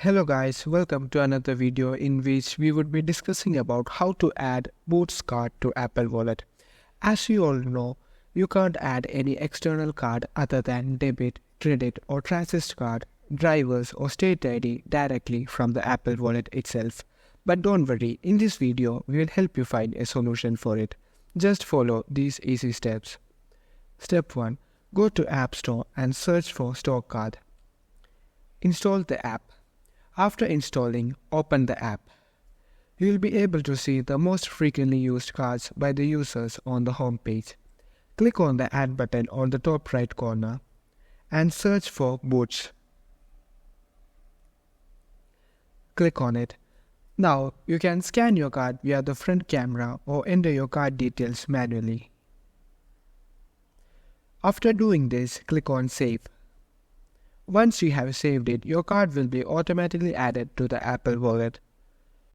Hello guys, welcome to another video in which we would be discussing about how to add Boots card to Apple Wallet. As you all know, you can't add any external card other than debit, credit or transit card, drivers or state ID directly from the Apple Wallet itself. But don't worry, in this video we will help you find a solution for it. Just follow these easy steps. Step 1. Go to App Store and search for Store Card. Install the app. After installing, open the app. You will be able to see the most frequently used cards by the users on the home page. Click on the Add button on the top right corner and search for Boots. Click on it. Now you can scan your card via the front camera or enter your card details manually. After doing this, click on Save. Once you have saved it, your card will be automatically added to the Apple Wallet.